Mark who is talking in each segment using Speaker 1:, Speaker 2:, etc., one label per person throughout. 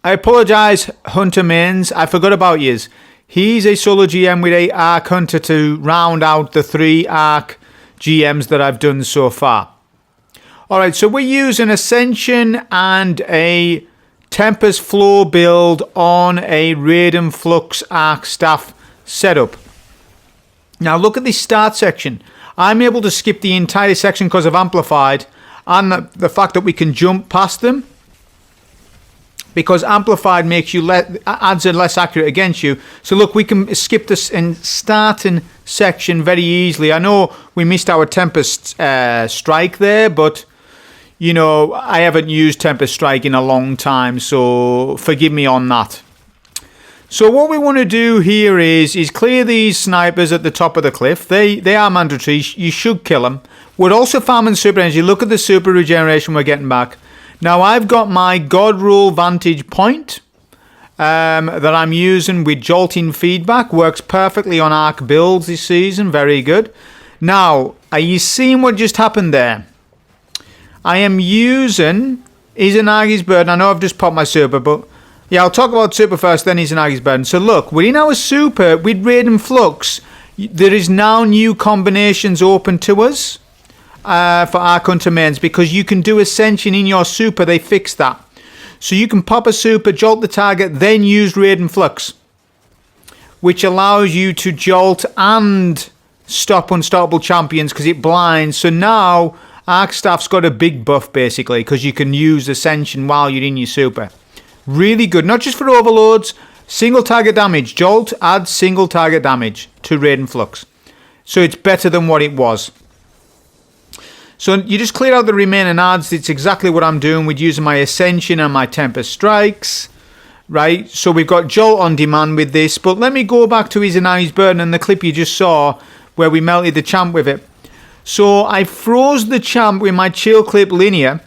Speaker 1: I apologise, Hunter Mains. I forgot about yous. He's a solo GM with a Arc Hunter to round out the 3 Arc GMs that I've done so far. Alright, so we're using Ascension and a Tempest Flow build on a Raiden Flux Arc Staff setup. Now look at this start section. I'm able to skip the entire section because of Amplified and the fact that we can jump past them. Because Amplified makes you adds are less accurate against you. So look, we can skip this and starting section very easily. I know we missed our Tempest Strike there, but you know, I haven't used Tempest Strike in a long time, so forgive me on that. So what we want to do here is clear these snipers at the top of the cliff. They are mandatory. You should kill them. We're also farming super energy. Look at the super regeneration we're getting back. Now I've got my God Rule Vantage Point that I'm using with jolting feedback. Works perfectly on Arc builds this season. Very good. Now, are you seeing what just happened there? I am using Izanagi's Burden. I know I've just popped my super, but yeah, I'll talk about super first, then Izanagi's Burden. So look, within our super, with Raiden Flux, there is now new combinations open to us for Arc Hunter mains because you can do Ascension in your super. They fixed that. So you can pop a super, jolt the target, then use Raiden Flux, which allows you to jolt and stop unstoppable champions because it blinds. So now Arc Staff's got a big buff basically because you can use Ascension while you're in your super. Really good, not just for overloads, single target damage. Jolt adds single target damage to Raiden Flux. So it's better than what it was. So you just clear out the remaining adds. It's exactly what I'm doing with using my Ascension and my Tempest Strikes. Right, so we've got Jolt on demand with this. But let me go back to Izanagi's Burden and the clip you just saw where we melted the champ with it. So I froze the champ with my Chill Clip Linear,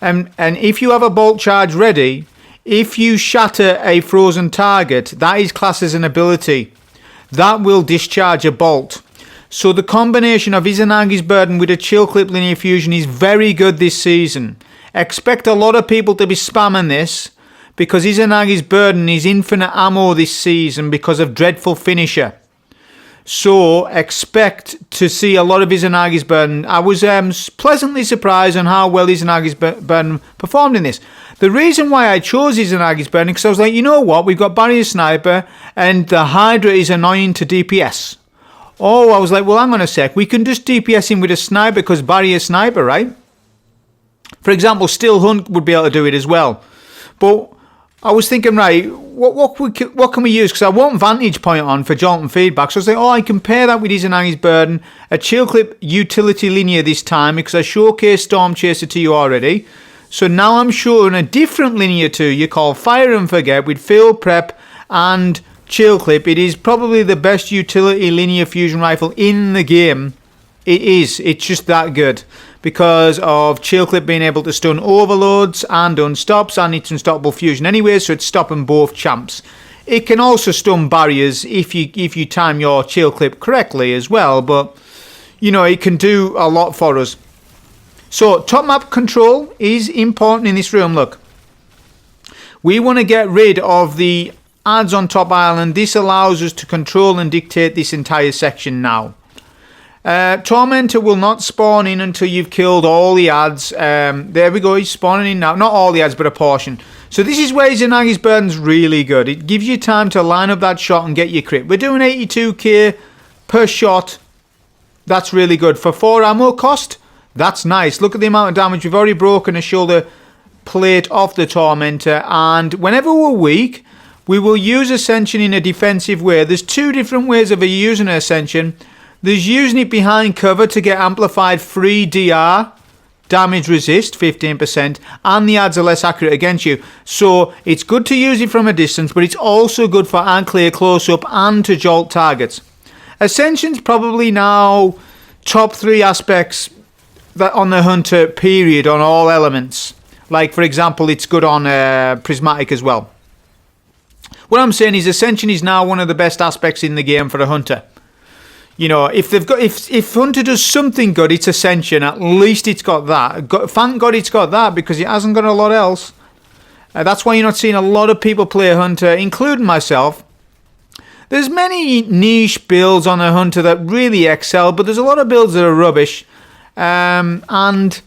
Speaker 1: and if you have a bolt charge ready, if you shatter a frozen target, that is classed as an ability. That will discharge a bolt. So the combination of Izanagi's Burden with a Chill Clip Linear Fusion is very good this season. Expect a lot of people to be spamming this because Izanagi's Burden is infinite ammo this season because of Dreadful Finisher. So expect to see a lot of Izanagi's Burden. I was pleasantly surprised on how well Izanagi's Burden performed in this. The reason why I chose Izanagi's Burden because I was like, you know what, we've got Barrier Sniper and the Hydra is annoying to DPS. Oh, I was like, well, hang on a sec. We can just DPS him with a Sniper because Barrier Sniper, right? For example, Still Hunt would be able to do it as well. But I was thinking, right, what can we use? Because I want Vantage Point on for jolt and feedback. So I was like, oh, I can pair that with Izanagi's Burden. A Chill Clip Utility Linear this time because I showcased Storm Chaser to you already. So now I'm showing a different linear to you called Fire and Forget with Field Prep and Chill Clip. It is probably the best utility linear fusion rifle in the game. It is. It's just that good. Because of Chill Clip being able to stun overloads and unstops, and it's unstoppable fusion anyway, so it's stopping both champs. It can also stun barriers if you time your Chill Clip correctly as well, but you know it can do a lot for us. So top map control is important in this room. Look, we want to get rid of the adds on top island. This allows us to control and dictate this entire section now. Tormentor will not spawn in until you've killed all the adds. There we go, he's spawning in now. Not all the adds, but a portion. So this is where Izanagi's Burden's really good. It gives you time to line up that shot and get your crit. We're doing 82k per shot. That's really good. For 4 ammo cost, that's nice. Look at the amount of damage. We've already broken a shoulder plate off the Tormentor. And whenever we're weak, we will use Ascension in a defensive way. There's 2 different ways of using Ascension. There's using it behind cover to get amplified free DR, damage resist 15%, and the adds are less accurate against you. So it's good to use it from a distance, but it's also good for unclear close-up and to jolt targets. Ascension's probably now top 3 aspects that on the Hunter period on all elements. Like for example, it's good on Prismatic as well. What I'm saying is Ascension is now one of the best aspects in the game for a Hunter. You know, if Hunter does something good, it's Ascension. At least it's got that. Thank God it's got that because it hasn't got a lot else. That's why you're not seeing a lot of people play Hunter, including myself. There's many niche builds on a Hunter that really excel, but there's a lot of builds that are rubbish. And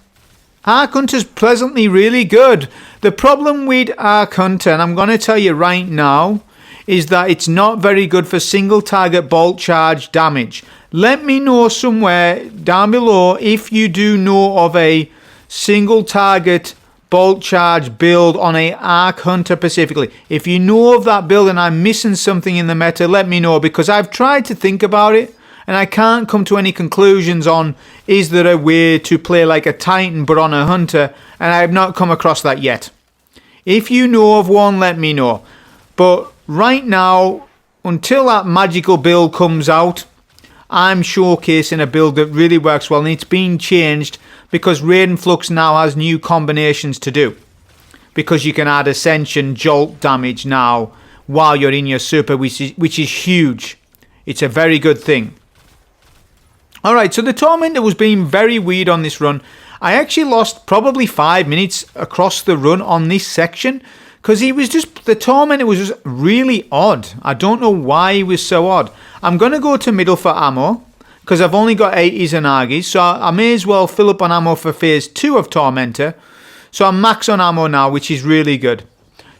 Speaker 1: Arc Hunter's pleasantly really good. The problem with Arc Hunter, and I'm going to tell you right now, is that it's not very good for single target bolt charge damage. Let me know somewhere down below if you do know of a single target bolt charge build on a Arc Hunter specifically. If you know of that build and I'm missing something in the meta, let me know, because I've tried to think about it and I can't come to any conclusions on is there a way to play like a Titan but on a Hunter, and I have not come across that yet. If you know of one, let me know. But right now, until that magical build comes out, I'm showcasing a build that really works well, and it's been changed because Raiden Flux now has new combinations to do. Because you can add Ascension Jolt damage now while you're in your super, which is huge. It's a very good thing. Alright, so the Tormentor was being very weird on this run. I actually lost probably 5 minutes across the run on this section because the Tormentor was just really odd. I don't know why he was so odd. I'm going to go to middle for ammo because I've only got 8 Izanagi, so I may as well fill up on ammo for phase 2 of Tormentor. So I'm max on ammo now, which is really good.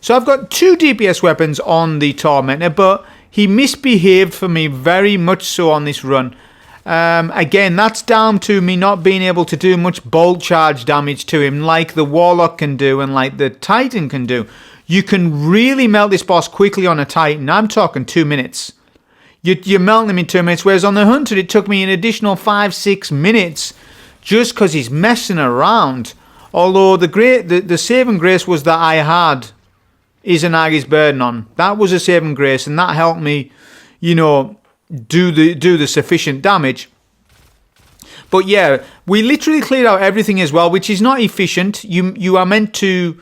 Speaker 1: So I've got 2 DPS weapons on the Tormentor, but he misbehaved for me very much so on this run. Again, that's down to me not being able to do much bolt charge damage to him like the Warlock can do and like the Titan can do. You can really melt this boss quickly on a Titan. I'm talking 2 minutes. You melt him in 2 minutes, whereas on the Hunter it took me an additional 5-6 minutes just because he's messing around. Although the saving grace was that I had Izanagi's burden on. That was a saving grace, and that helped me, do the sufficient damage. But yeah, we literally cleared out everything as well, which is not efficient. You are meant to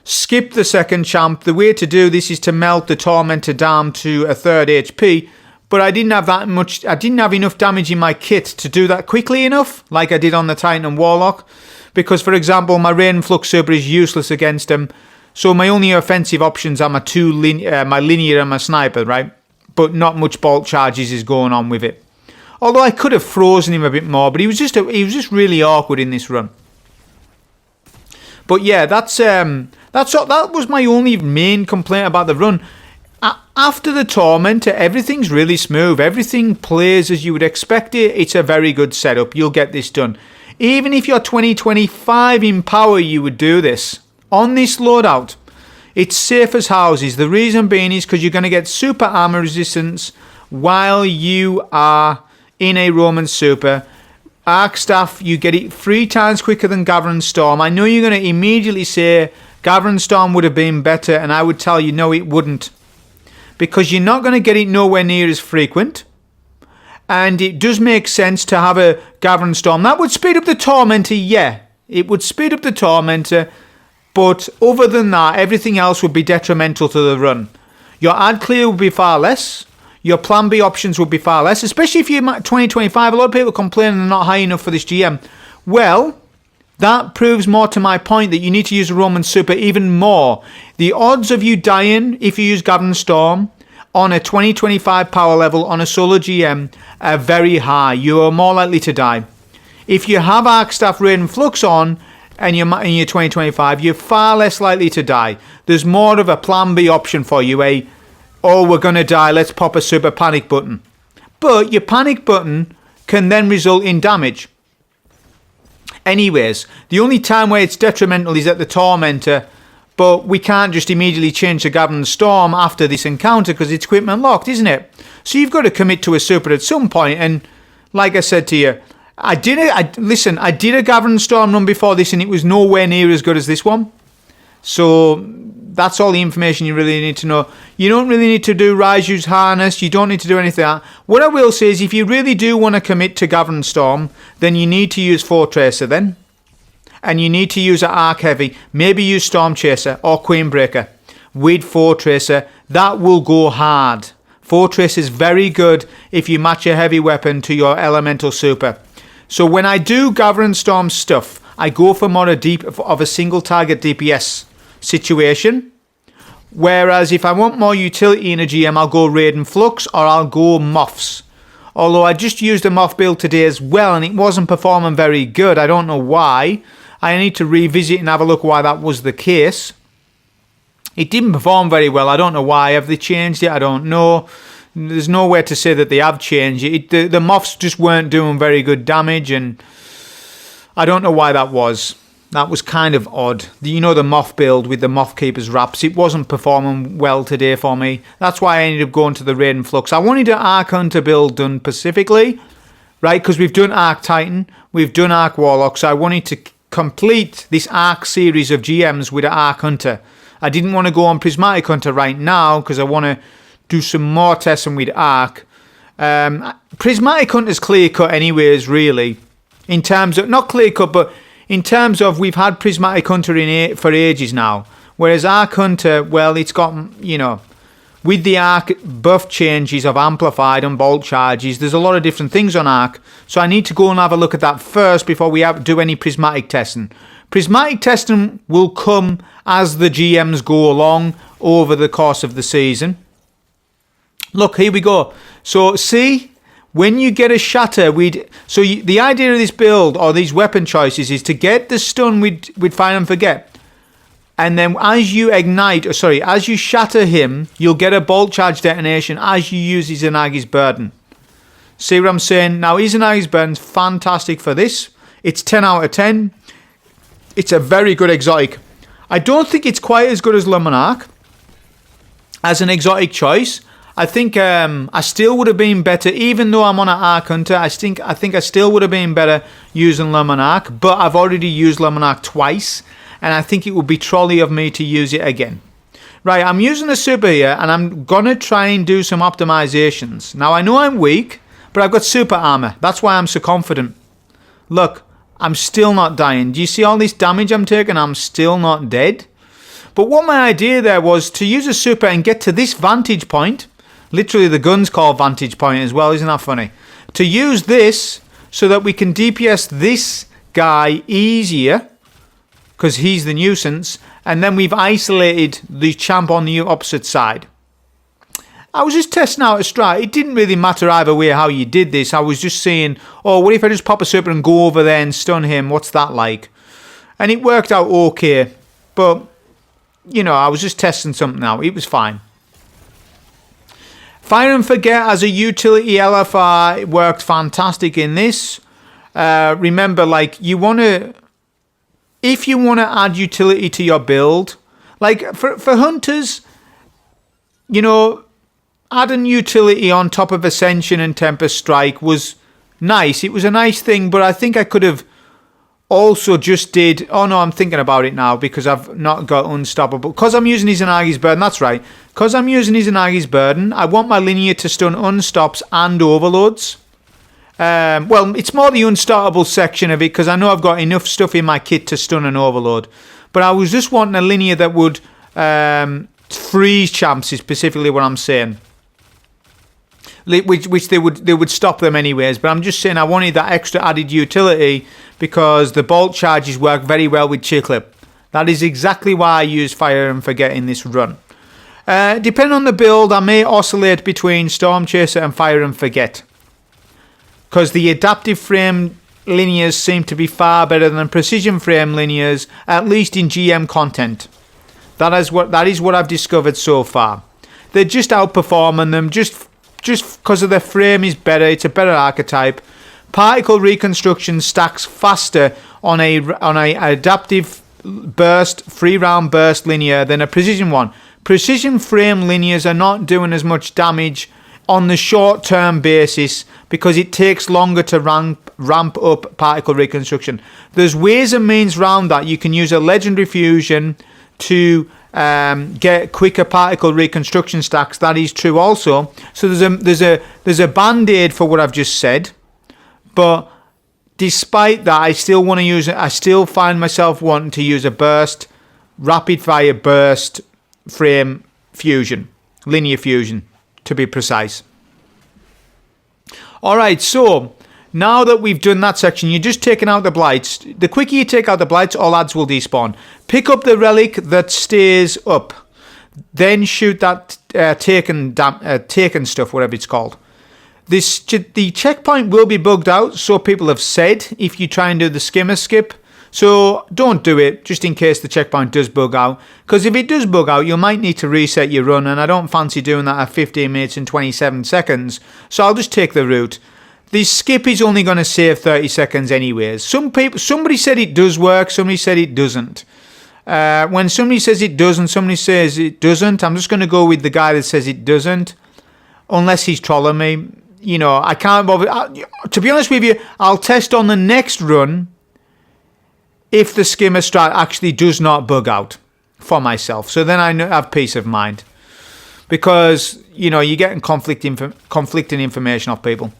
Speaker 1: skip the second champ. The way to do this is to melt the Tormentor down to a 3rd HP, but I didn't have enough damage in my kit to do that quickly enough, like I did on the Titan and Warlock, because for example my Raiden Flux Super is useless against him, so my only offensive options are my my linear and my sniper, right? But not much bolt charges is going on with it. Although I could have frozen him a bit more, but he was just really awkward in this run. But yeah, that was my only main complaint about the run. After the Tormentor, everything's really smooth. Everything plays as you would expect it. It's a very good setup. You'll get this done. Even if you're 2025 in power, you would do this. On this loadout, it's safe as houses. The reason being is because you're going to get super armor resistance while you are in a Roman super. Arc Staff, you get it 3 times quicker than Gavern Storm. I know you're going to immediately say Gavern Storm would have been better, and I would tell you no, it wouldn't. Because you're not going to get it nowhere near as frequent. And it does make sense to have a Gavern Storm. That would speed up the Tormentor, yeah. It would speed up the Tormentor. But other than that, everything else would be detrimental to the run. Your ad clear would be far less. Your plan B options would be far less. Especially if you're 2025. A lot of people complain they're not high enough for this GM. Well, that proves more to my point that you need to use a Roman Super even more. The odds of you dying if you use Gavern Storm on a 2025 power level on a solo GM are very high. You are more likely to die. If you have Arc Staff Raiden Flux on and you're in your 2025, you're far less likely to die. There's more of a plan B option for you, oh, we're going to die, let's pop a super panic button. But your panic button can then result in damage. Anyways, the only time where it's detrimental is at the Tormentor, but we can't just immediately change the Gavern Storm after this encounter because it's equipment locked, isn't it? So you've got to commit to a super at some point, and like I said to you, I did a Gavern Storm run before this and it was nowhere near as good as this one. So that's all the information you really need to know. You don't really need to do Raiju's Harness. You don't need to do anything like that. What I will say is if you really do want to commit to Gavern Storm, then you need to use Fortracer then. And you need to use an Arc Heavy. Maybe use Storm Chaser or Queenbreaker with Fortracer. That will go hard. Fortracer is very good if you match a heavy weapon to your elemental super. So when I do Gavern Storm stuff, I go for more of a single target DPS situation. Whereas if I want more utility in a GM, I'll go Raid and Flux, or I'll go Moths. Although I just used a Moth build today as well, and it wasn't performing very good. I don't know why. I need to revisit and have a look why that was the case. It didn't perform very well. I don't know why. Have they changed it? I don't know. There's nowhere to say that they have changed it. The Moths just weren't doing very good damage, and I don't know why that was. That was kind of odd. You know, the Moth build with the Moth Keeper's Wraps, it wasn't performing well today for me. That's why I ended up going to the Raid and Flux. I wanted an Arc Hunter build done specifically, right? Because we've done Arc Titan, we've done Arc Warlock, so I wanted to complete this Arc series of GMs with an Arc Hunter. I didn't want to go on Prismatic Hunter right now because I want to do some more testing with Arc. Prismatic Hunter's clear cut anyways, really. In terms of, not clear cut, but in terms of we've had Prismatic Hunter for ages now. Whereas Arc Hunter, well, it's got, you know, with the Arc buff changes of Amplified and Bolt Charges, there's a lot of different things on Arc. So I need to go and have a look at that first before we do any Prismatic testing. Prismatic testing will come as the GMs go along over the course of the season. Look, here we go. So see, when you get a shatter, the idea of this build or these weapon choices is to get the stun with Fire and Forget. And then as you as you shatter him, you'll get a bolt charge detonation as you use Izanagi's Burden. See what I'm saying? Now, Izanagi's Burden's fantastic for this. It's 10 out of 10. It's a very good exotic. I don't think it's quite as good as Le Monarque as an exotic choice. I think I still would have been better, even though I'm on an Arc Hunter. I think I still would have been better using Le Monarque, but I've already used Le Monarque twice, and I think it would be trolley of me to use it again. Right, I'm using a super here, and I'm going to try and do some optimizations. Now, I know I'm weak, but I've got super armor. That's why I'm so confident. Look, I'm still not dying. Do you see all this damage I'm taking? I'm still not dead. But what my idea there was to use a super and get to this vantage point. Literally, the gun's called vantage point as well. Isn't that funny? To use this so that we can DPS this guy easier because he's the nuisance. And then we've isolated the champ on the opposite side. I was just testing out a strat. It didn't really matter either way how you did this. I was just saying, oh, what if I just pop a super and go over there and stun him? What's that like? And it worked out okay. But, you know, I was just testing something out. It was fine. Fire and Forget as a utility LFR worked fantastic in this. Remember, like, if you want to add utility to your build, like for hunters, you know, adding utility on top of Ascension and Tempest Strike was nice. It was a nice thing, but I think I could have also just did... Oh, no, I'm thinking about it now because I've not got Unstoppable. Because I'm using Izanagi's Burden, that's right. Because I'm using Izanagi's Burden, I want my linear to stun Unstops and Overloads. Well, it's more the Unstoppable section of it because I know I've got enough stuff in my kit to stun an Overload. But I was just wanting a linear that would freeze champs is specifically what I'm saying. Which they would stop them anyways, but I'm just saying I wanted that extra added utility because the bolt charges work very well with Chiclip. That is exactly why I use Fire and Forget in this run. Depending on the build, I may oscillate between Storm Chaser and Fire and Forget because the adaptive frame linears seem to be far better than precision frame linears, at least in GM content. That is what I've discovered so far. They're just outperforming them just because of their frame is better. It's a better archetype. Particle reconstruction stacks faster on a adaptive burst, free round burst linear than a precision one. Precision frame linears are not doing as much damage on the short term basis because it takes longer to ramp up particle reconstruction. There's ways and means around that. You can use a legendary fusion to get quicker particle reconstruction stacks. That is true also. So there's a band-aid for what I've just said, but despite that, I still want to use it. I still find myself wanting to use a burst, rapid fire burst frame fusion, linear fusion to be precise. All right, so Now that we've done that section, you're just taking out the blights. The quicker you take out the blights, all ads will despawn. Pick up the relic that stays up. Then shoot that taken stuff, whatever it's called. The checkpoint will be bugged out, so people have said, if you try and do the skimmer skip. So don't do it, just in case the checkpoint does bug out. Because if it does bug out, you might need to reset your run, and I don't fancy doing that at 15 minutes and 27 seconds. So I'll just take the route. The skip is only going to save 30 seconds anyways. Somebody said it does work, somebody said it doesn't. When somebody says it does and somebody says it doesn't, I'm just going to go with the guy that says it doesn't. Unless he's trolling me. You know, I can't bother. To be honest with you, I'll test on the next run if the skimmer strat actually does not bug out for myself. So then I have peace of mind. Because, you know, you're getting conflicting information off people.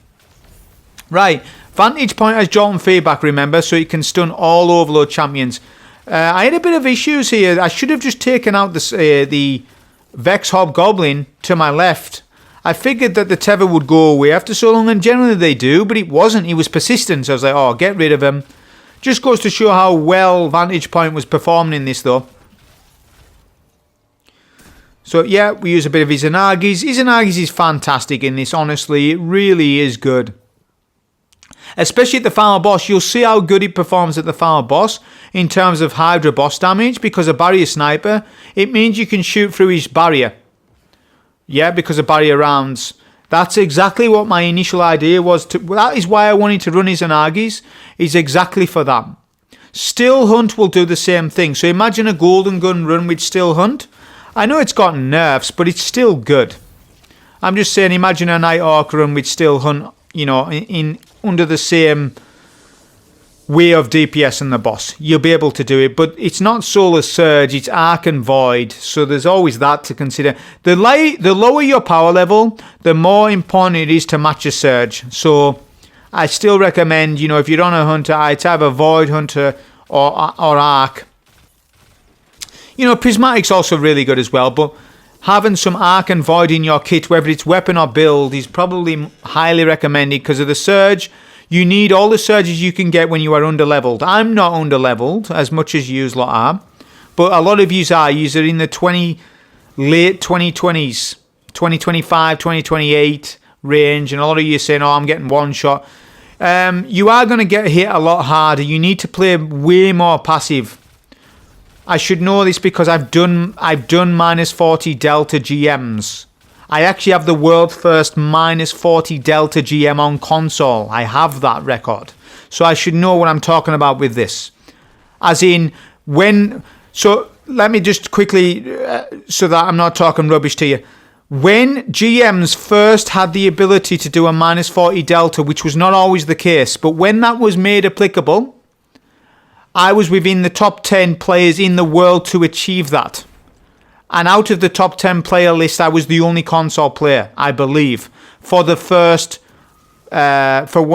Speaker 1: Right, Vantage Point has Jordan feedback, remember, so you can stun all Overload champions. I had a bit of issues here. I should have just taken out the Vex Hobgoblin to my left. I figured that the tether would go away after so long, and generally they do, but it wasn't. He was persistent, so I was like, oh, get rid of him. Just goes to show how well Vantage Point was performing in this, though. So, yeah, we use a bit of Izanagi's. Izanagi's is fantastic in this, honestly. It really is good. Especially at the final boss, you'll see how good it performs at the final boss in terms of Hydra boss damage because of Barrier Sniper. It means you can shoot through his barrier. Yeah, because of barrier rounds. That's exactly what my initial idea was. That is why I wanted to run Izanagi's. Is exactly for that. Still Hunt will do the same thing. So imagine a Golden Gun run with Still Hunt. I know it's got nerfs, but it's still good. I'm just saying, imagine a Nighthawk run with Still Hunt, you know, in under the same way of DPS and the boss. You'll be able to do it, but it's not Solar Surge, it's Arc and Void, so there's always that to consider. The lower your power level, the more important it is to match a Surge. So I still recommend, you know, if you're on a Hunter, it's either Void Hunter or Arc. You know, Prismatic's also really good as well, but having some Arc and Void in your kit, whether it's weapon or build, is probably highly recommended because of the Surge. You need all the Surges you can get when you are underleveled. I'm not underleveled as much as you lot are, but a lot of you are. You're in the late 2020s, 2025, 2028 range, and a lot of you are saying, oh, I'm getting one shot. You are going to get hit a lot harder. You need to play way more passive. I should know this because I've done minus 40 Delta GMs. I actually have the world first minus 40 Delta GM on console. I have that record. So I should know what I'm talking about with this. As in, so let me just quickly, so that I'm not talking rubbish to you. When GMs first had the ability to do a minus 40 Delta, which was not always the case, but when that was made applicable, I was within the top 10 players in the world to achieve that. And out of the top 10 player list, I was the only console player, I believe, for one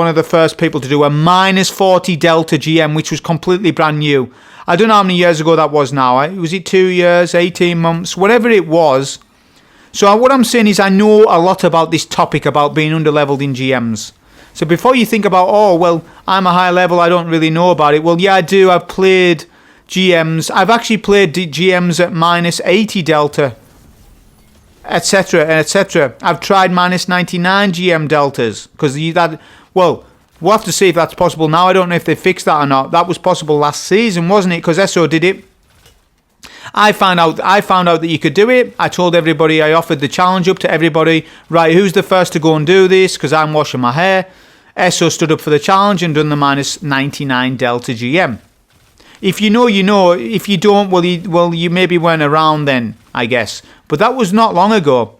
Speaker 1: of the first people to do a minus 40 Delta GM, which was completely brand new. I don't know how many years ago that was now. Was it 2 years, 18 months, whatever it was. So what I'm saying is I know a lot about this topic about being underleveled in GMs. So before you think about, oh, well, I'm a high level, I don't really know about it. Well, yeah, I do. I've played GMs. I've actually played GMs at minus 80 Delta, etc., etc. I've tried minus 99 GM Deltas. Because we'll have to see if that's possible now. I don't know if they fixed that or not. That was possible last season, wasn't it? Because SO did it. I found out that you could do it. I told everybody, I offered the challenge up to everybody. Right, who's the first to go and do this? Because I'm washing my hair. SO stood up for the challenge and done the minus 99 Delta GM. If you know, you know. If you don't, well, you maybe weren't around then, I guess. But that was not long ago.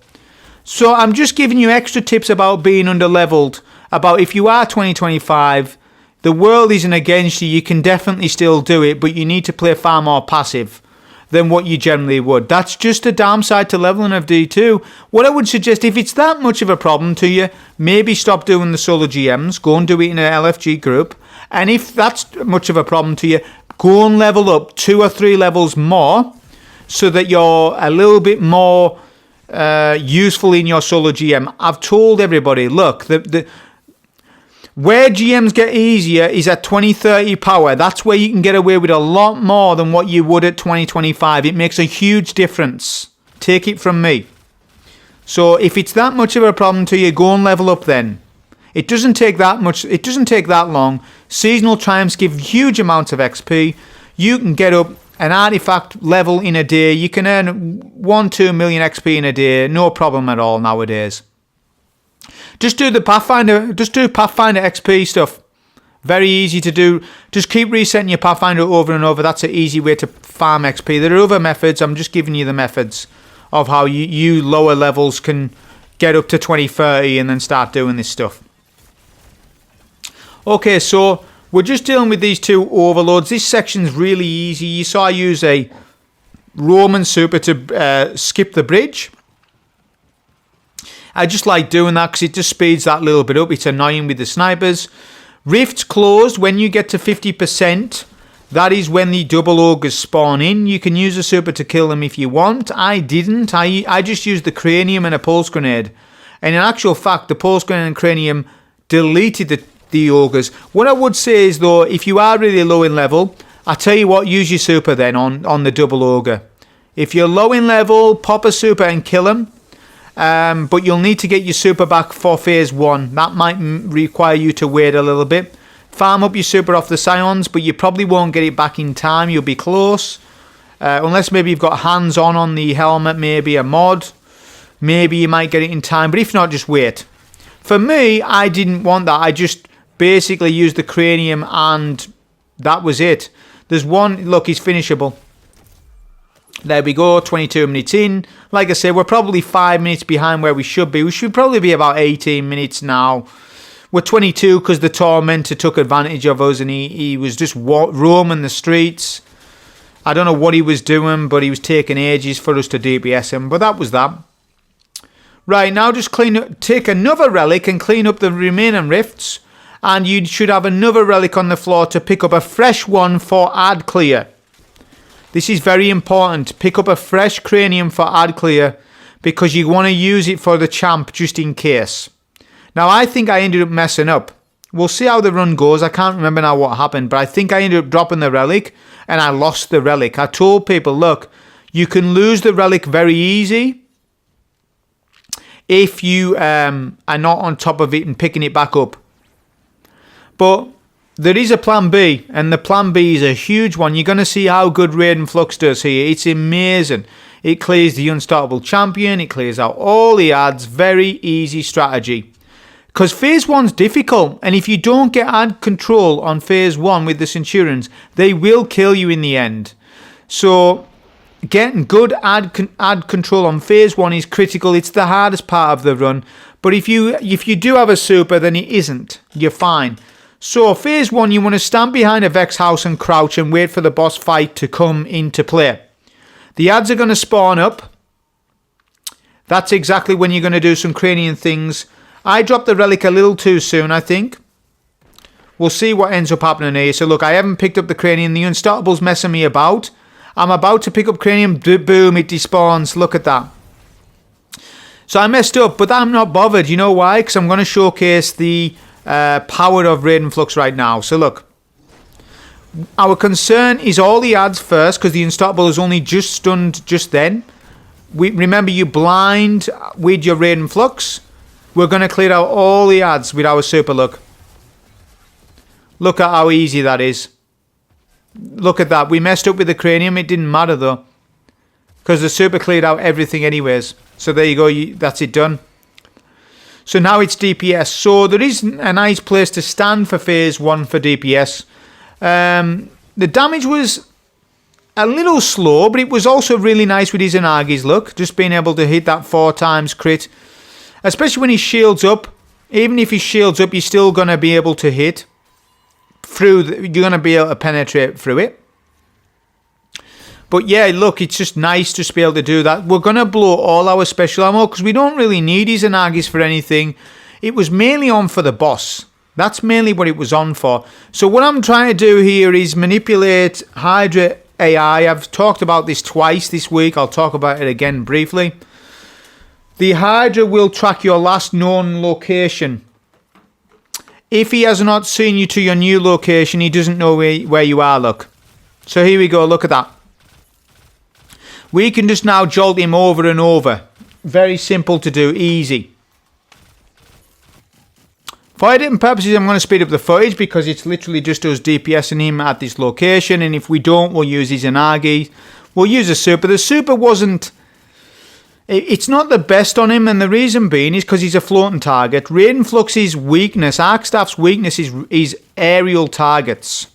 Speaker 1: So I'm just giving you extra tips about being underleveled. About if you are 2025, the world isn't against you. You can definitely still do it, but you need to play far more passive than what you generally would. That's just a downside to leveling of D2. What I would suggest, if it's that much of a problem to you, maybe stop doing the solo GMs, go and do it in an LFG group. And if that's much of a problem to you, go and level up 2 or 3 levels more so that you're a little bit more useful in your solo GM. I've told everybody, look, Where GMs get easier is at 2030 power. That's where you can get away with a lot more than what you would at 2025. It makes a huge difference. Take it from me. So if it's that much of a problem to you, go and level up then. It doesn't take that much. It doesn't take that long. Seasonal triumphs give huge amounts of XP. You can get up an artifact level in a day. You can earn 1-2 million XP in a day. No problem at all nowadays. Just do the Pathfinder. Just do Pathfinder XP stuff. Very easy to do. Just keep resetting your Pathfinder over and over. That's an easy way to farm XP. There are other methods. I'm just giving you the methods of how you lower levels can get up to 2030 and then start doing this stuff. Okay, so we're just dealing with these two overloads. This section's really easy. You saw I use a Roman super to skip the bridge. I just like doing that because it just speeds that little bit up. It's annoying with the snipers. Rifts closed when you get to 50%. That is when the double ogres spawn in. You can use a super to kill them if you want. I didn't. I just used the cranium and a pulse grenade. And in actual fact, the pulse grenade and cranium deleted the ogres. What I would say is, though, if you are really low in level, I tell you what, use your super then on the double ogre. If you're low in level, pop a super and kill him. But you'll need to get your super back for phase 1. That might require you to wait a little bit. Farm up your super off the scions, but you probably won't get it back in time. You'll be close. Unless maybe you've got hands-on the helmet, maybe a mod. Maybe you might get it in time, but if not, just wait. For me, I didn't want that. I just basically used the cranium and that was it. There's one, look, he's finishable. There we go, 22 minutes in. Like I said, we're probably 5 minutes behind where we should be. We should probably be about 18 minutes now. We're 22 because the Tormentor took advantage of us and he was just roaming the streets. I don't know what he was doing, but he was taking ages for us to DPS him. But that was that. Right, now just take another relic and clean up the remaining rifts. And you should have another relic on the floor to pick up a fresh one for ad clear. This is very important. Pick up a fresh cranium for ad clear because you want to use it for the champ just in case. Now, I think I ended up messing up. We'll see how the run goes. I can't remember now what happened, but I think I ended up dropping the relic and I lost the relic. I told people, look, you can lose the relic very easy if you are not on top of it and picking it back up. But there is a plan B, and the plan B is a huge one. You're going to see how good Raiden Flux does here. It's amazing. It clears the Unstoppable Champion. It clears out all the ads. Very easy strategy. Because phase 1's difficult, and if you don't get ad control on phase 1 with the Centurions, they will kill you in the end. So getting good ad control on phase 1 is critical. It's the hardest part of the run. But if you do have a super, then it isn't. You're fine. So phase 1, you want to stand behind a Vex house and crouch and wait for the boss fight to come into play. The ads are going to spawn up. That's exactly when you're going to do some cranium things. I dropped the relic a little too soon, I think. We'll see what ends up happening here. So look, I haven't picked up the cranium. The Unstoppables messing me about. I'm about to pick up cranium. Boom, it despawns. Look at that. So I messed up, but I'm not bothered. You know why? Because I'm going to showcase the power of Raiden Flux right now. So look. Our concern is all the ads first, because the Unstoppable is only just stunned just then. Remember, you blind with your Raiden Flux. We're going to clear out all the ads with our super look. Look at how easy that is. Look at that. We messed up with the cranium. It didn't matter though. Because the super cleared out everything anyways. So there you go. That's it done. So now it's DPS. So there is a nice place to stand for phase 1 for DPS. The damage was a little slow, but it was also really nice with Izanagi's look. Just being able to hit that 4 times crit. Especially when he shields up. Even if he shields up, you're still going to be able to hit. You're going to be able to penetrate through it. But yeah, look, it's just nice to be able to do that. We're going to blow all our special ammo because we don't really need Izanagi's for anything. It was mainly on for the boss. That's mainly what it was on for. So what I'm trying to do here is manipulate Hydra AI. I've talked about this twice this week. I'll talk about it again briefly. The Hydra will track your last known location. if he has not seen you to your new location, he doesn't know where you are, look. So here we go, look at that. We can just now jolt him over and over. Very simple to do, easy. For editing purposes, I'm going to speed up the footage because it's literally just us DPSing him at this location. And if we don't, we'll use Izanagi. We'll use a super. The super wasn't... It's not the best on him, and the reason being is because he's a floating target. Raiden Flux's weakness, Arcstaff's weakness is aerial targets.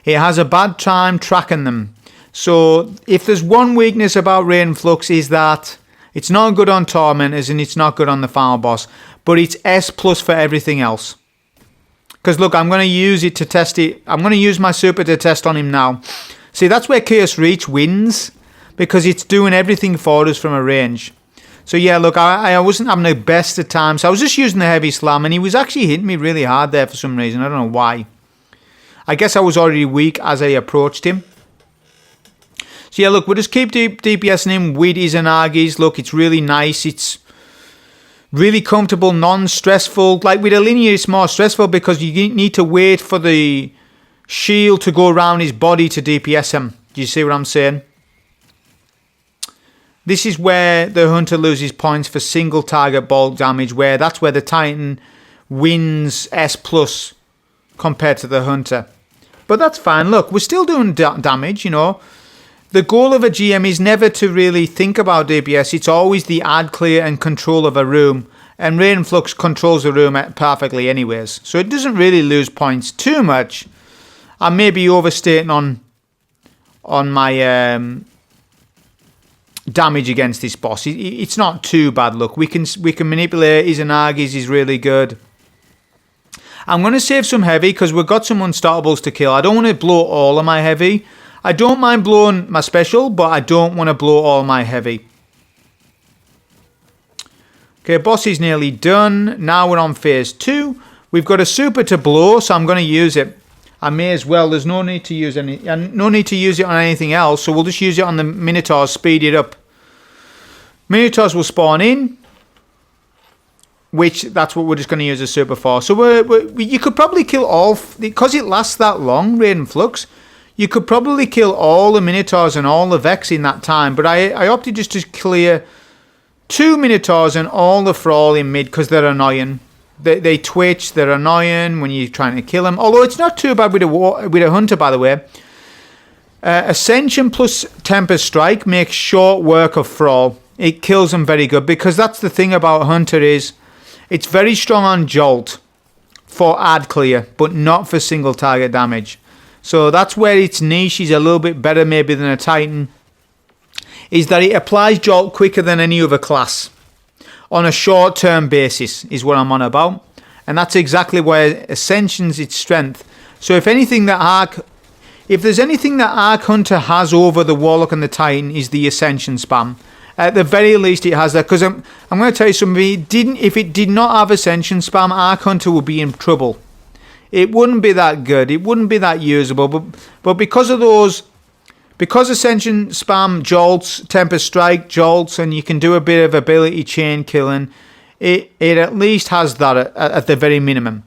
Speaker 1: He has a bad time tracking them. So if there's one weakness about Raiden Flux is that it's not good on Tormentors and it's not good on the final boss. But it's S+ for everything else. Because look, I'm going to use it to test it. I'm going to use my super to test on him now. See, that's where Chaos Reach wins. Because it's doing everything for us from a range. So yeah, look, I wasn't having the best of times. I was just using the heavy slam. And he was actually hitting me really hard there for some reason. I don't know why. I guess I was already weak as I approached him. So yeah, look, we'll just keep DPSing him with Izanagi's. Look, it's really nice. It's really comfortable, non-stressful. Like with a linear, it's more stressful because you need to wait for the shield to go around his body to DPS him. Do you see what I'm saying? This is where the Hunter loses points for single target bulk damage, where that's where the Titan wins S+ compared to the Hunter. But that's fine. Look, we're still doing damage, you know. The goal of a GM is never to really think about DPS. It's always the ad clear and control of a room. And Raiden Flux controls the room perfectly anyways. So it doesn't really lose points too much. I may be overstating on my damage against this boss. It's not too bad. Look, we can manipulate Izanagi's. Is really good. I'm going to save some heavy because we've got some unstoppables to kill. I don't want to blow all of my heavy. I don't mind blowing my special, but I don't want to blow all my heavy. Okay, boss is nearly done. Now we're on phase 2. We've got a super to blow, so I'm going to use it. I may as well. There's no need to use it on anything else, so we'll just use it on the Minotaurs, speed it up. Minotaurs will spawn in, which that's what we're just going to use a super for. So you could probably kill all, because it lasts that long, Raiden Flux. You could probably kill all the Minotaurs and all the Vex in that time, but I opted just to clear 2 Minotaurs and all the Thrall in mid because they're annoying. They twitch, they're annoying when you're trying to kill them. Although it's not too bad with a Hunter, by the way. Ascension plus Tempest Strike makes short work of Thrall. It kills them very good because that's the thing about Hunter is it's very strong on Jolt for ad clear, but not for single target damage. So that's where its niche is a little bit better maybe than a Titan, is that it applies Jolt quicker than any other class. On a short-term basis is what I'm on about. And that's exactly where Ascension's its strength. So if there's anything that Arc Hunter has over the Warlock and the Titan is the Ascension spam. At the very least it has that. Because I'm going to tell you something, if it did not have Ascension spam, Arc Hunter would be in trouble. It wouldn't be that good. It wouldn't be that usable. But because of those... Because Ascension spam jolts, Tempest Strike jolts, and you can do a bit of ability chain killing, it at least has that at the very minimum.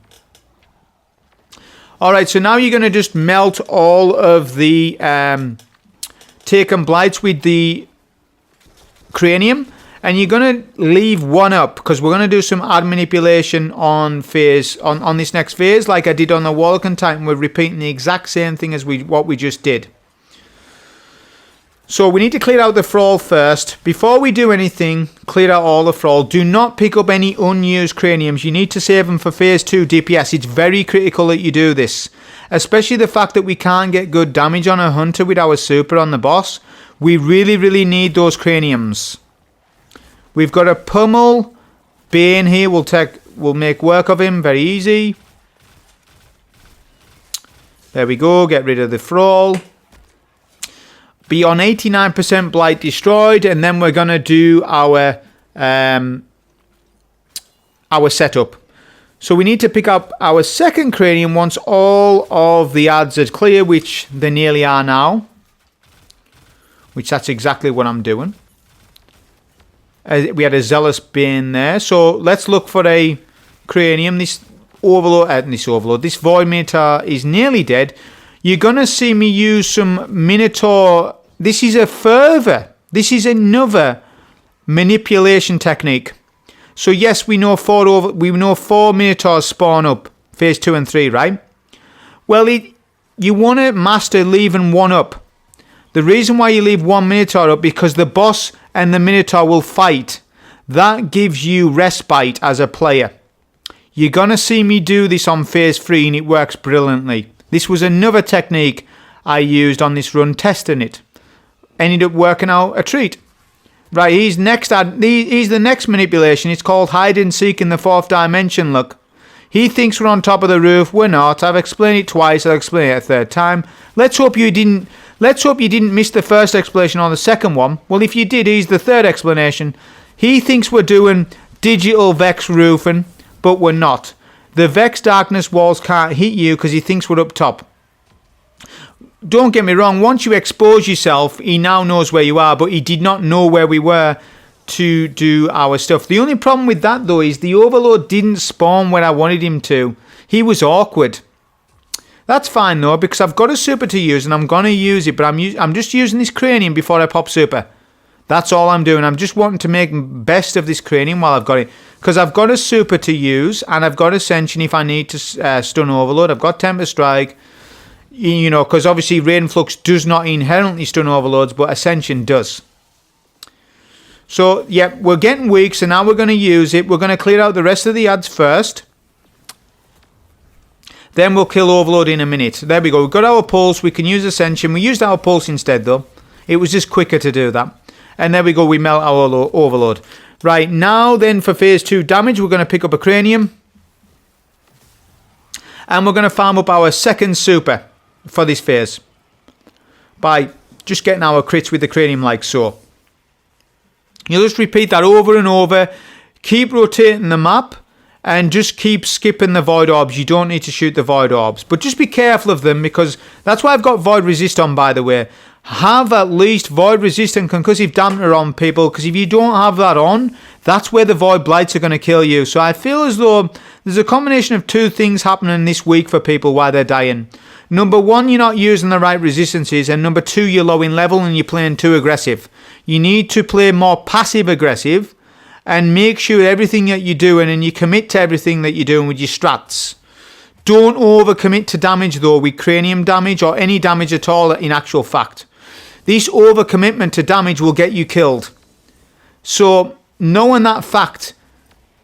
Speaker 1: Alright, so now you're going to just melt all of the Taken Blights with the Cranium, and you're going to leave one up, because we're going to do some ad manipulation on this next phase, like I did on the Warlock and Titan. We're repeating the exact same thing as what we just did. So we need to clear out the Thrall first. Before we do anything, clear out all the Thrall. Do not pick up any unused craniums. You need to save them for phase 2 DPS. It's very critical that you do this. Especially the fact that we can't get good damage on a Hunter with our super on the boss. We really, really need those craniums. We've got a pummel. Bane here. We'll make work of him. Very easy. There we go. Get rid of the Thrall. Be on 89% Blight destroyed, and then we're going to do our setup. So we need to pick up our second cranium once all of the ads are clear, which they nearly are now. Which that's exactly what I'm doing. We had a Zealous Bane there. So let's look for a cranium. this Void Minotaur is nearly dead, you're going to see me use some Minotaur. This is another manipulation technique. So yes, we know 4 Minotaurs spawn up, phase 2 and 3, right? Well, you want to master leaving one up. The reason why you leave one Minotaur up, because the boss and the Minotaur will fight. That gives you respite as a player. You're going to see me do this on phase 3 and it works brilliantly. This was another technique I used on this run, testing it. Ended up working out a treat. Right, he's the next manipulation. It's called hide and seek in the 4th dimension, look. He thinks we're on top of the roof. We're not. I've explained it twice. I'll explain it a third time. Let's hope you didn't miss the first explanation or the second one. Well, if you did, here's the third explanation. He thinks we're doing digital Vex roofing, but we're not. The Vex darkness walls can't hit you because he thinks we're up top. Don't get me wrong, once you expose yourself, he now knows where you are, but he did not know where we were to do our stuff. The only problem with that, though, is the Overlord didn't spawn where I wanted him to. He was awkward. That's fine, though, because I've got a super to use, and I'm going to use it, but I'm just using this cranium before I pop super. That's all I'm doing. I'm just wanting to make best of this cranium while I've got it. Because I've got a super to use, and I've got Ascension if I need to stun Overload. I've got Temper Strike. You know, because obviously Rain Flux does not inherently stun Overloads, but Ascension does. So, yeah, we're getting weak, so now we're going to use it. We're going to clear out the rest of the ads first. Then we'll kill Overload in a minute. There we go. We've got our Pulse. We can use Ascension. We used our Pulse instead, though. It was just quicker to do that. And there we go. We melt our Overload. Right, now then for phase 2 damage, we're going to pick up a Cranium. And we're going to farm up our second super for this phase by just getting our crits with the cranium like so. You'll just repeat that over and over. Keep rotating the map and just keep skipping the void orbs. You don't need to shoot the void orbs, but just be careful of them, because that's why I've got void resist on, by the way. Have at least void resist and concussive dampener on, people, because if you don't have that on, that's where the void blights are going to kill you. So I feel as though there's a combination of 2 things happening this week for people while they're dying. Number 1, you're not using the right resistances, and number 2, you're low in level and you're playing too aggressive. You need to play more passive aggressive and make sure everything that you're doing, and you commit to everything that you're doing with your strats. Don't overcommit to damage, though, with cranium damage or any damage at all in actual fact. This overcommitment to damage will get you killed. So, knowing that fact,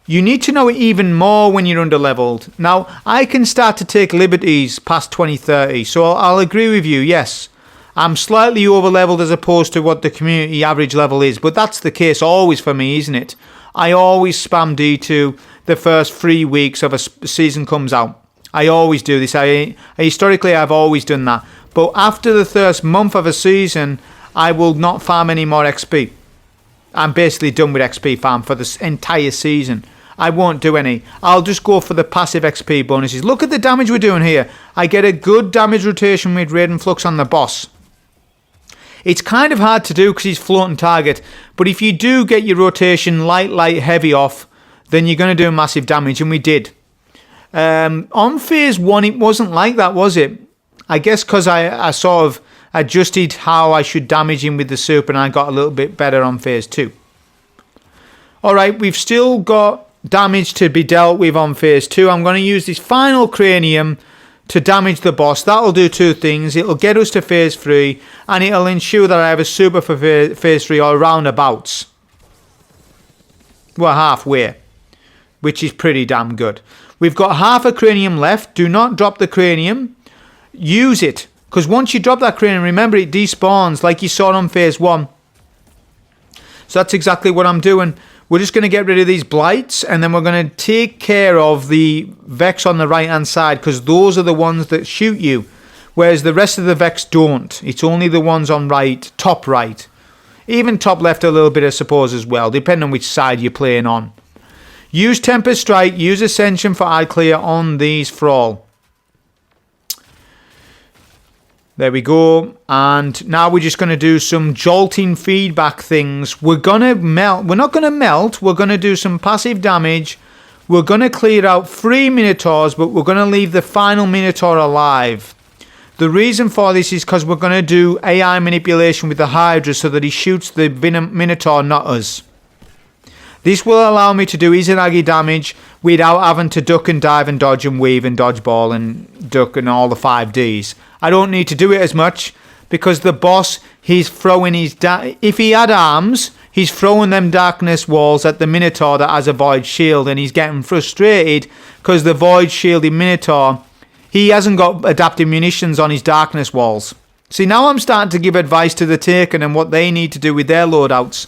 Speaker 1: you need to know it even more when you're under-leveled. Now, I can start to take liberties past 2030, so I'll agree with you, yes. I'm slightly over-leveled as opposed to what the community average level is, but that's the case always for me, isn't it? I always spam D2 the first 3 weeks of a season comes out. I always do this. Historically, I've always done that. But after the first month of a season, I will not farm any more XP. I'm basically done with XP farm for this entire season. I won't do any. I'll just go for the passive XP bonuses. Look at the damage we're doing here. I get a good damage rotation with Raiden Flux on the boss. It's kind of hard to do because he's floating target. But if you do get your rotation light, heavy off, then you're going to do massive damage. And we did. On phase 1, it wasn't like that, was it? I guess because I sort of adjusted how I should damage him with the super, and I got a little bit better on phase 2. Alright, we've still got damage to be dealt with on phase 2. I'm going to use this final cranium to damage the boss. That'll do 2 things. It'll get us to phase 3, and it'll ensure that I have a super for phase 3 or roundabouts. We're halfway, which is pretty damn good. We've got half a cranium left. Do not drop the cranium. Use it, because once you drop that cranium, remember it despawns like you saw on phase 1. So that's exactly what I'm doing. We're just going to get rid of these blights, and then we're going to take care of the Vex on the right hand side, because those are the ones that shoot you, whereas the rest of the Vex don't. It's only the ones on right, top right. Even top left a little bit, I suppose, as well, depending on which side you're playing on. Use Temper Strike, use Ascension for eye clear on these for all. There we go. And now we're just going to do some jolting feedback things. We're going to melt. We're not going to melt. We're going to do some passive damage we're going to clear out 3 Minotaurs, but we're going to leave the final Minotaur alive. The reason for this is because we're going to do AI manipulation with the Hydra so that he shoots the Minotaur, not us. This will allow me to do Izanagi damage without having to duck and dive and dodge and weave and dodge ball and duck and all the 5Ds. I don't need to do it as much because the boss, he's throwing his... if he had arms, he's throwing them darkness walls at the Minotaur that has a void shield, and he's getting frustrated because the void shielded Minotaur, he hasn't got adaptive munitions on his darkness walls. See, now I'm starting to give advice to the Taken and what they need to do with their loadouts.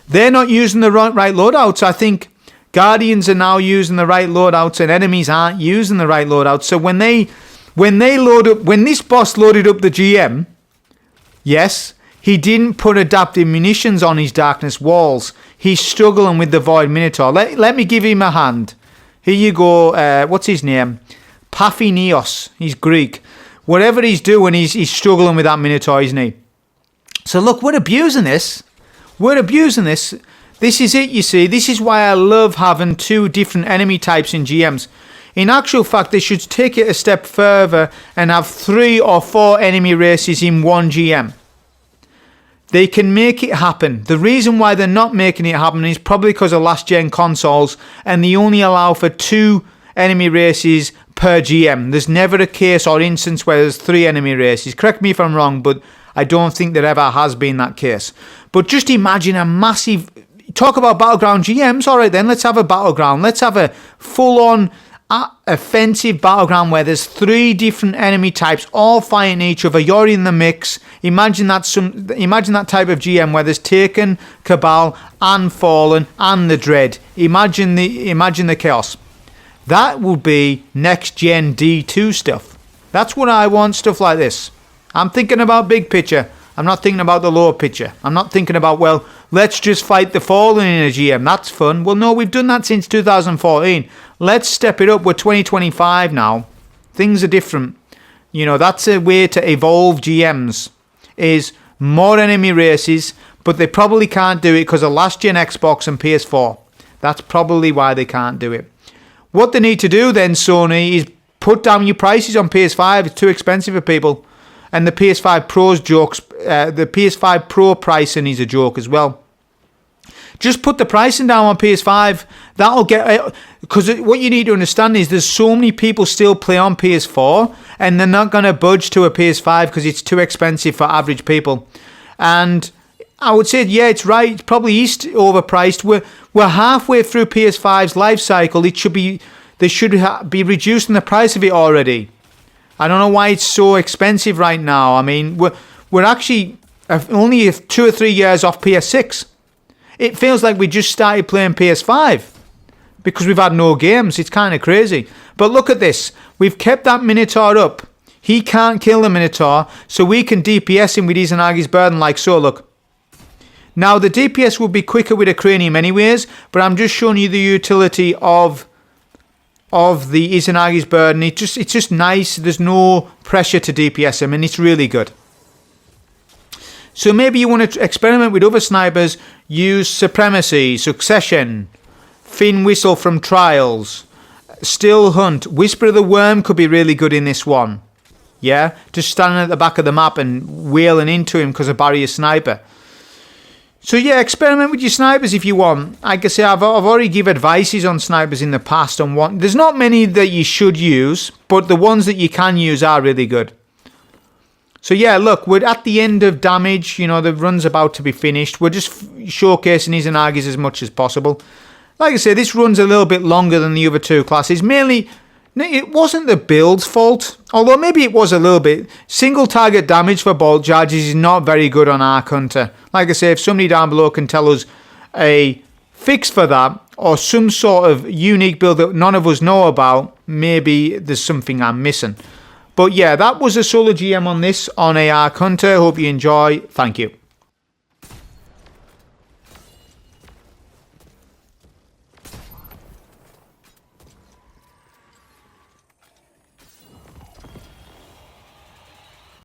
Speaker 1: They're not using the right loadouts. I think Guardians are now using the right loadouts and enemies aren't using the right loadouts. So when this boss loaded up the GM, yes, he didn't put adaptive munitions on his darkness walls. He's struggling with the Void Minotaur. Let me give him a hand. Here you go. What's his name? Paphineos. He's Greek. Whatever he's doing, he's struggling with that Minotaur, isn't he? So look, we're abusing this. We're abusing this. This is it, you see. This is why I love having 2 different enemy types in GMs. In actual fact, they should take it a step further and have 3 or 4 enemy races in one GM. They can make it happen. The reason why they're not making it happen is probably because of last gen consoles, and they only allow for 2 enemy races per GM. There's never a case or instance where there's 3 enemy races. Correct me if I'm wrong, but I don't think there ever has been that case. But just imagine a massive... Talk about Battleground GMs. All right, then, let's have a Battleground. Let's have a full-on offensive Battleground where there's 3 different enemy types all fighting each other. You're in the mix. Imagine that type of GM where there's Taken, Cabal, and Fallen, and the Dread. Imagine the chaos. That will be next-gen D2 stuff. That's what I want, stuff like this. I'm thinking about big picture. I'm not thinking about the lower picture. I'm not thinking about, well, let's just fight the Fallen in a GM. That's fun. Well, no, we've done that since 2014. Let's step it up. We're 2025 now. Things are different. You know, that's a way to evolve GMs, is more enemy races, but they probably can't do it because of last-gen Xbox and PS4. That's probably why they can't do it. What they need to do then, Sony, is put down your prices on PS5. It's too expensive for people. And the PS5 Pro's jokes, the PS5 Pro pricing is a joke as well. Just put the pricing down on PS5. That'll get... Because what you need to understand is there's so many people still play on PS4 and they're not going to budge to a PS5 because it's too expensive for average people. And I would say, yeah, it's right. It's probably overpriced. We're halfway through PS5's life cycle. They should be reducing the price of it already. I don't know why it's so expensive right now. I mean, we're actually only 2 or 3 years off PS6. It feels like we just started playing PS5 because we've had no games. It's kind of crazy. But look at this. We've kept that Minotaur up. He can't kill the Minotaur, so we can DPS him with Izanagi's burden like so, look. Now, the DPS would be quicker with a cranium anyways, but I'm just showing you the utility of the Izanagi's burden. It's just nice. There's no pressure to DPS him, and it's really good. So maybe you want to experiment with other snipers. Use Supremacy, Succession, Fin Whistle from Trials, Still Hunt. Whisper of the Worm could be really good in this one. Yeah, just standing at the back of the map and wailing into him because of barrier sniper. So yeah, experiment with your snipers if you want. Like I say, I've already given advices on snipers in the past on what... There's not many that you should use, but the ones that you can use are really good. So yeah, look, we're at the end of damage. You know, the run's about to be finished. We're just showcasing Izanagi's as much as possible. Like I say, this run's a little bit longer than the other 2 classes. Mainly, it wasn't the build's fault. Although maybe it was a little bit. Single target damage for bolt charges is not very good on Arc Hunter. Like I say, if somebody down below can tell us a fix for that, or some sort of unique build that none of us know about, maybe there's something I'm missing. But yeah, that was a solo GM on this, on a Arc Hunter. Hope you enjoy. Thank you.